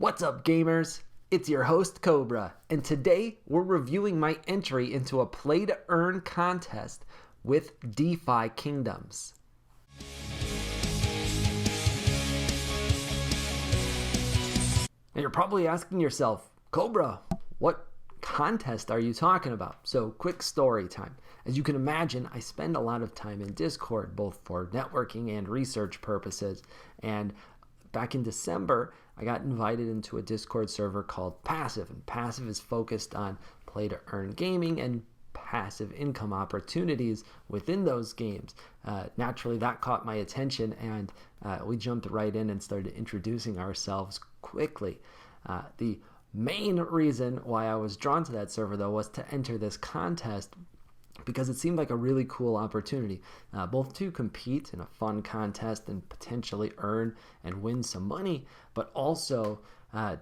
What's up, gamers? It's your host, Cobra, and today we're reviewing my entry into a play-to-earn contest with DeFi Kingdoms. And you're probably asking yourself, Cobra, what contest are you talking about? So, quick story time. As you can imagine, I spend a lot of time in Discord, both for networking and research purposes, and back in December, I got invited into a Discord server called Passive, and Passive is focused on play-to-earn gaming and passive income opportunities within those games. Naturally, that caught my attention, and we jumped right in and started introducing ourselves quickly. The main reason why I was drawn to that server, though, was to enter this contest because it seemed like a really cool opportunity, both to compete in a fun contest and potentially earn and win some money, but also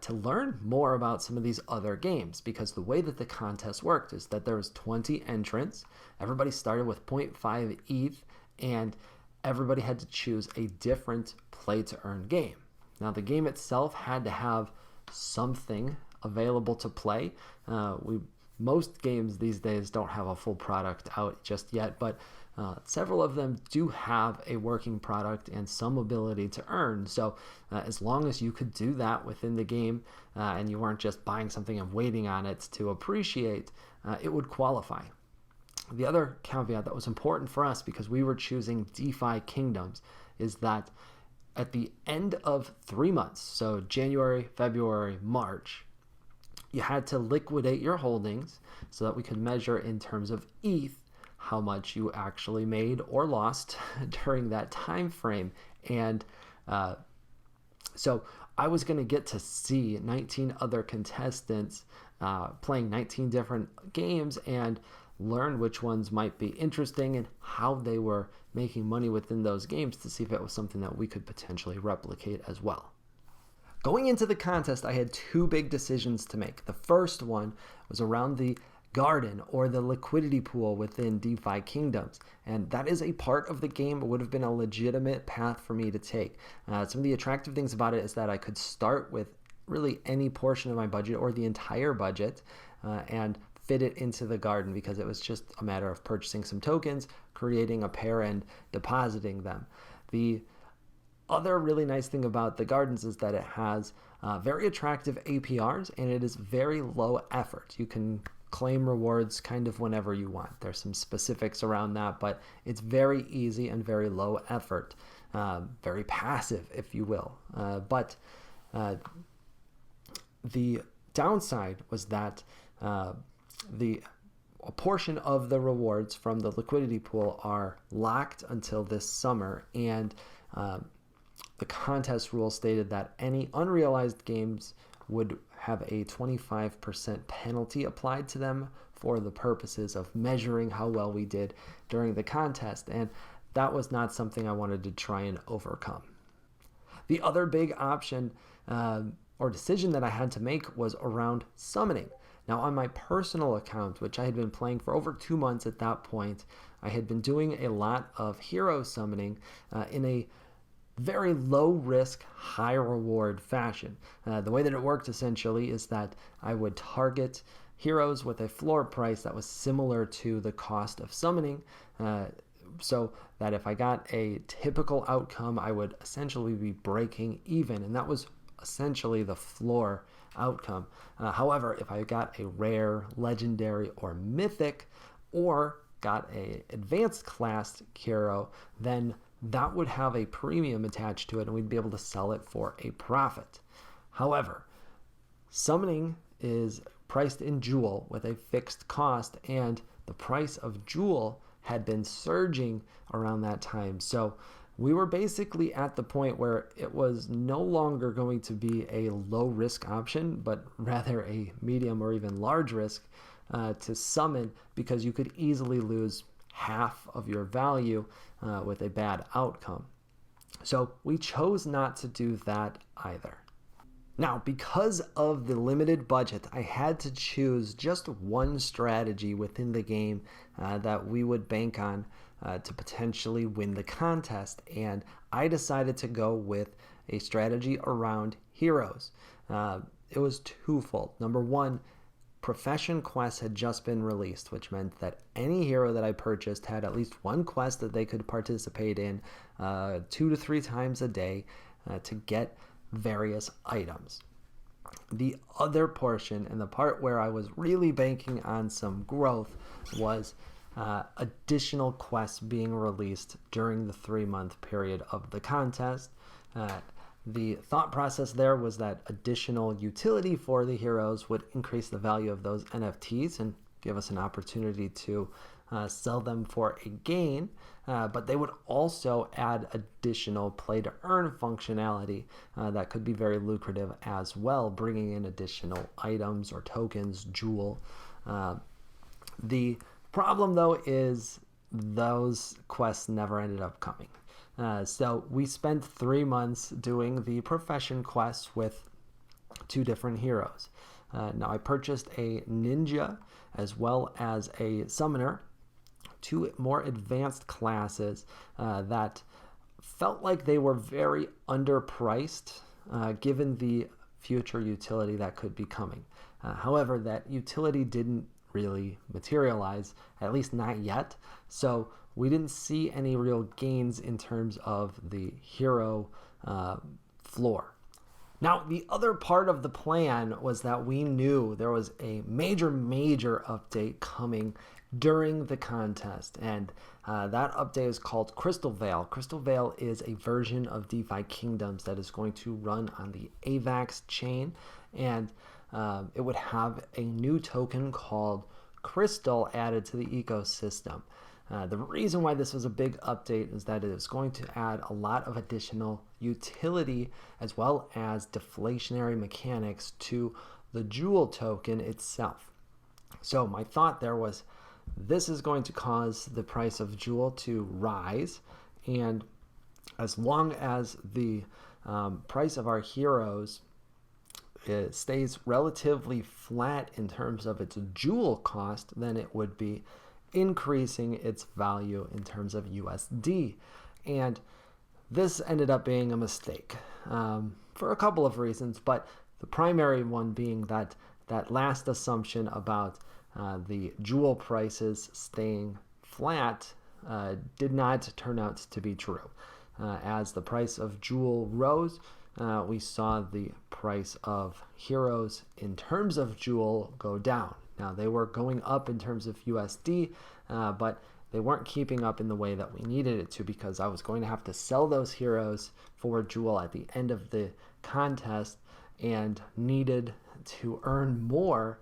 to learn more about some of these other games, because the way that the contest worked is that there was 20 entrants. Everybody started with 0.5 ETH, and everybody had to choose a different play-to-earn game. Now, the game itself had to have something available to play. Most games these days don't have a full product out just yet, but several of them do have a working product and some ability to earn. So as long as you could do that within the game and you weren't just buying something and waiting on it to appreciate, it would qualify. The other caveat that was important for us, because we were choosing DeFi Kingdoms, is that at the end of 3 months, so January, February, March, you had to liquidate your holdings so that we could measure in terms of ETH how much you actually made or lost during that time frame. And so I was going to get to see 19 other contestants playing 19 different games and learn which ones might be interesting and how they were making money within those games, to see if it was something that we could potentially replicate as well. Going into the contest, I had two big decisions to make. The first one was around the garden, or the liquidity pool within DeFi Kingdoms, and that is a part of the game. It would have been a legitimate path for me to take. Some of the attractive things about it is that I could start with really any portion of my budget or the entire budget and fit it into the garden, because it was just a matter of purchasing some tokens, creating a pair, and depositing them. The other really nice thing about the gardens is that it has very attractive APRs, and it is very low effort. You can claim rewards kind of whenever you want. There's some specifics around that, but it's very easy and very low effort, very passive, if you will. But the downside was that a portion of the rewards from the liquidity pool are locked until this summer, and the contest rule stated that any unrealized games would have a 25% penalty applied to them for the purposes of measuring how well we did during the contest, and that was not something I wanted to try and overcome. The other big option or decision that I had to make was around summoning. Now, on my personal account, which I had been playing for over 2 months at that point, I had been doing a lot of hero summoning in a very low risk, high reward fashion. The way that it worked essentially is that I would target heroes with a floor price that was similar to the cost of summoning, so that if I got a typical outcome, I would essentially be breaking even, and that was essentially the floor outcome. However, if I got a rare, legendary, or mythic, or got a advanced class hero, then that would have a premium attached to it, and we'd be able to sell it for a profit. However, summoning is priced in Jewel with a fixed cost, and the price of Jewel had been surging around that time. So we were basically at the point where it was no longer going to be a low risk option, but rather a medium or even large risk to summon, because you could easily lose half of your value with a bad outcome. So we chose not to do that either. Now, because of the limited budget, I had to choose just one strategy within the game that we would bank on to potentially win the contest, and I decided to go with a strategy around heroes. It was twofold. Number one, Profession quests had just been released, which meant that any hero that I purchased had at least one quest that they could participate in 2 to 3 times a day to get various items. The other portion, and the part where I was really banking on some growth, was additional quests being released during the 3-month period of the contest. The thought process there was that additional utility for the heroes would increase the value of those NFTs and give us an opportunity to sell them for a gain, but they would also add additional play-to-earn functionality that could be very lucrative as well, bringing in additional items or tokens, jewel. The problem, though, is those quests never ended up coming. So we spent 3 months doing the profession quests with 2 different heroes. Now I purchased a ninja as well as a summoner, 2 more advanced classes that felt like they were very underpriced given the future utility that could be coming. However, that utility didn't really materialize, at least not yet. So we didn't see any real gains in terms of the hero floor. Now, the other part of the plan was that we knew there was a major update coming during the contest, and that update is called Crystalvale. Crystalvale is a version of DeFi Kingdoms that is going to run on the AVAX chain, and it would have a new token called Crystal added to the ecosystem. The reason why this was a big update is that it is going to add a lot of additional utility as well as deflationary mechanics to the jewel token itself. So my thought there was, this is going to cause the price of jewel to rise, and as long as the price of our heroes stays relatively flat in terms of its jewel cost, then it would be increasing its value in terms of USD. And this ended up being a mistake for a couple of reasons, but the primary one being that last assumption about the jewel prices staying flat did not turn out to be true. As the price of jewel rose, we saw the price of heroes in terms of jewel go down. Now, they were going up in terms of USD, but they weren't keeping up in the way that we needed it to, because I was going to have to sell those heroes for jewel at the end of the contest and needed to earn more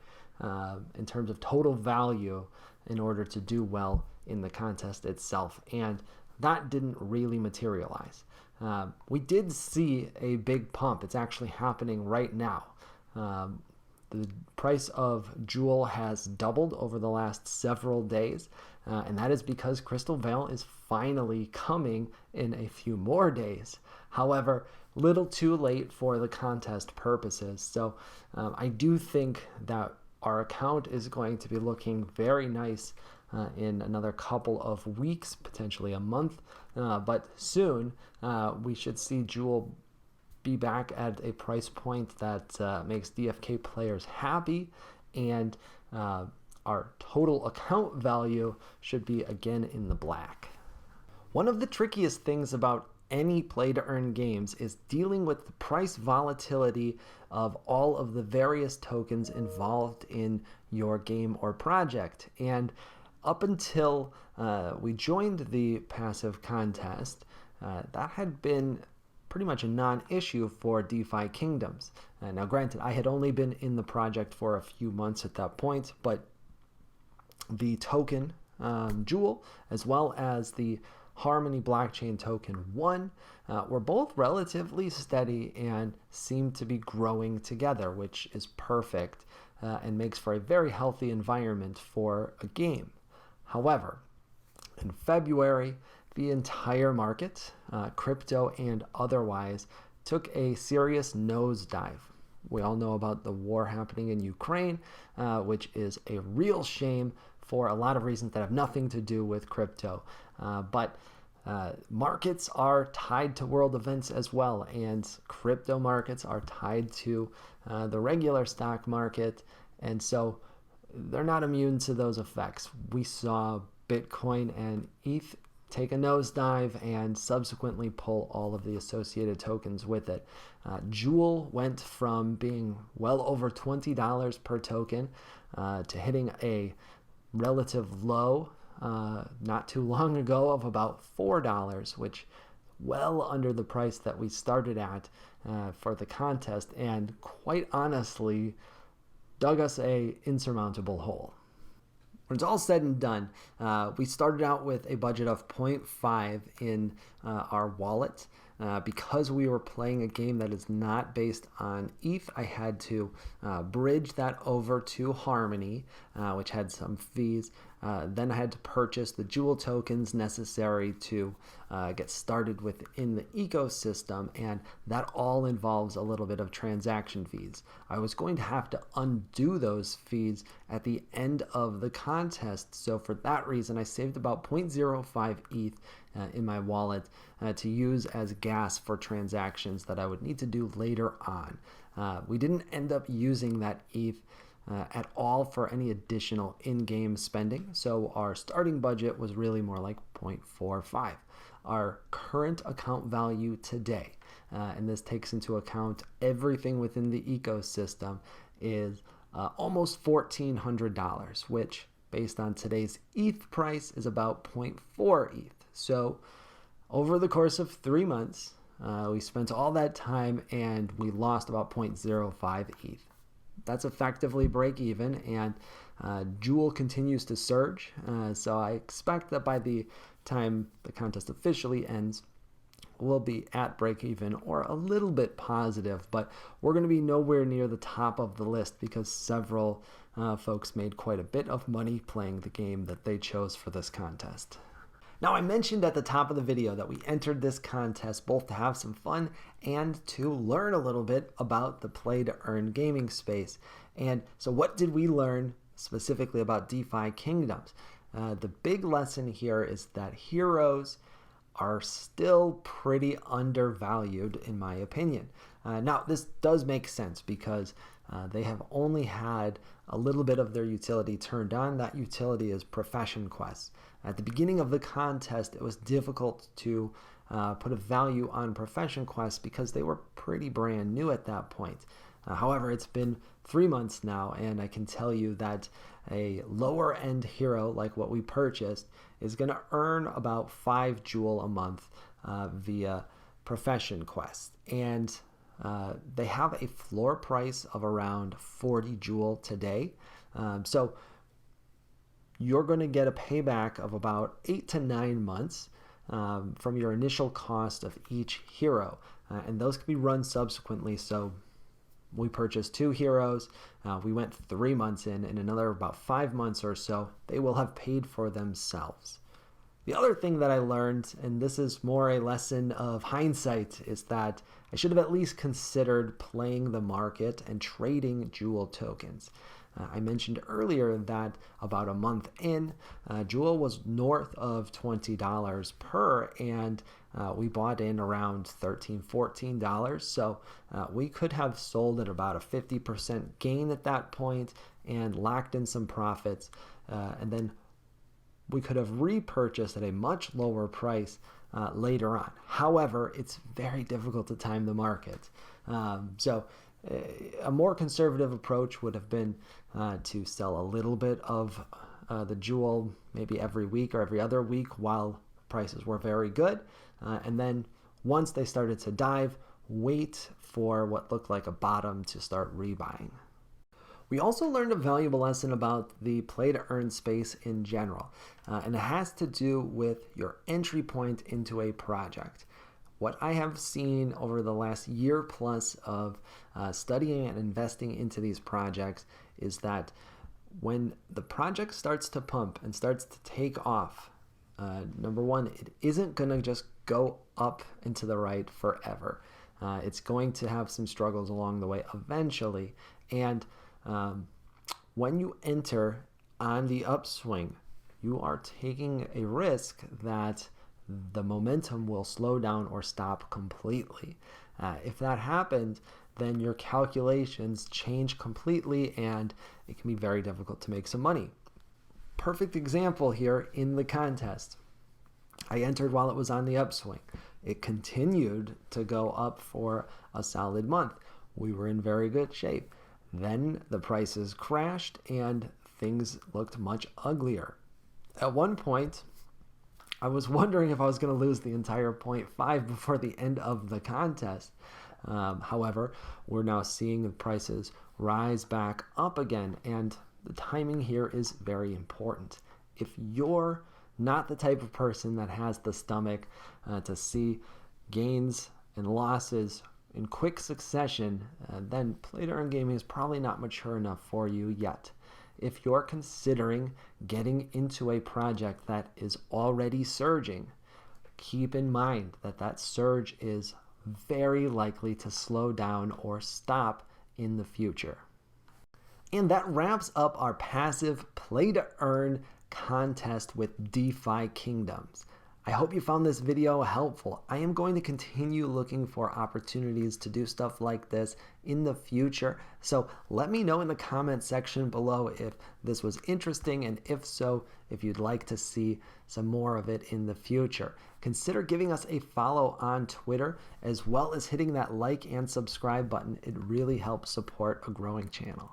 in terms of total value in order to do well in the contest itself. And that didn't really materialize. We did see a big pump. It's actually happening right now. The price of jewel has doubled over the last several days, and that is because Crystalvale is finally coming in a few more days. However, little too late for the contest purposes. So I do think that our account is going to be looking very nice in another couple of weeks, potentially a month, but soon we should see jewel be back at a price point that makes DFK players happy, and our total account value should be again in the black. One of the trickiest things about any play-to-earn games is dealing with the price volatility of all of the various tokens involved in your game or project. And up until we joined the passive contest, that had been pretty much a non-issue for DeFi Kingdoms. Now, granted, I had only been in the project for a few months at that point, but the token Jewel, as well as the Harmony blockchain token 1, were both relatively steady and seem to be growing together, which is perfect and makes for a very healthy environment for a game. However, in February, the entire market, crypto and otherwise, took a serious nosedive. We all know about the war happening in Ukraine, which is a real shame for a lot of reasons that have nothing to do with crypto. But Markets are tied to world events as well, and crypto markets are tied to the regular stock market, and so they're not immune to those effects. We saw Bitcoin and ETH take a nosedive and subsequently pull all of the associated tokens with it. Jewel went from being well over $20 per token to hitting a relative low not too long ago of about $4, which well under the price that we started at for the contest, and quite honestly dug us a insurmountable hole. When it's all said and done, we started out with a budget of 0.5 in our wallet. Because we were playing a game that is not based on ETH, I had to bridge that over to Harmony, which had some fees. Then I had to purchase the Jewel tokens necessary to get started within the ecosystem, and that all involves a little bit of transaction fees. I was going to have to undo those fees at the end of the contest, so for that reason I saved about 0.05 ETH in my wallet to use as gas for transactions that I would need to do later on. We didn't end up using that ETH at all for any additional in-game spending, so our starting budget was really more like 0.45. Our current account value today, and this takes into account everything within the ecosystem, is almost $1,400, which based on today's ETH price is about 0.4 ETH. So over the course of 3 months, we spent all that time and we lost about 0.05 ETH. That's effectively break even, and Jewel continues to surge. So I expect that by the time the contest officially ends, we'll be at break even or a little bit positive, but we're going to be nowhere near the top of the list because several folks made quite a bit of money playing the game that they chose for this contest. Now, I mentioned at the top of the video that we entered this contest both to have some fun and to learn a little bit about the play-to-earn gaming space. And so what did we learn specifically about DeFi Kingdoms? The big lesson here is that heroes are still pretty undervalued, in my opinion. Now, this does make sense because they have only had a little bit of their utility turned on. That utility is profession quests. At the beginning of the contest, it was difficult to put a value on profession quests because they were pretty brand new at that point. However, it's been 3 months now, and I can tell you that a lower end hero like what we purchased is going to earn about 5 Jewel a month via profession quests. And they have a floor price of around 40 Jewel today. So you're going to get a payback of about 8 to 9 months from your initial cost of each hero. And those can be run subsequently. So we purchased 2 heroes. We went 3 months in another about 5 months or so, they will have paid for themselves. The other thing that I learned, and this is more a lesson of hindsight, is that I should have at least considered playing the market and trading Jewel tokens. I mentioned earlier that about a month in, Jewel was north of $20 per, and we bought in around $13, $14. So we could have sold at about a 50% gain at that point and locked in some profits, and then we could have repurchased at a much lower price later on. However, it's very difficult to time the market. So a more conservative approach would have been to sell a little bit of the Jewel maybe every week or every other week while prices were very good. And then once they started to dive, wait for what looked like a bottom to start rebuying. We also learned a valuable lesson about the play-to-earn space in general, and it has to do with your entry point into a project. What I have seen over the last year plus of studying and investing into these projects is that when the project starts to pump and starts to take off, number one, it isn't going to just go up and to the right forever. It's going to have some struggles along the way eventually, and when you enter on the upswing, you are taking a risk that the momentum will slow down or stop completely. If that happens, then your calculations change completely and it can be very difficult to make some money. Perfect example here in the contest. I entered while it was on the upswing. It continued to go up for a solid month. We were in very good shape. Then the prices crashed and things looked much uglier. At one point, I was wondering if I was going to lose the entire 0.5 before the end of the contest. However, we're now seeing the prices rise back up again, and the timing here is very important. If you're not the type of person that has the stomach to see gains and losses in quick succession, then play to earn gaming is probably not mature enough for you yet. If you're considering getting into a project that is already surging, keep in mind that that surge is very likely to slow down or stop in the future. And that wraps up our passive play to earn contest with DeFi Kingdoms. I hope you found this video helpful. I am going to continue looking for opportunities to do stuff like this in the future. So let me know in the comment section below if this was interesting, and if so, if you'd like to see some more of it in the future. Consider giving us a follow on Twitter, as well as hitting that like and subscribe button. It really helps support a growing channel.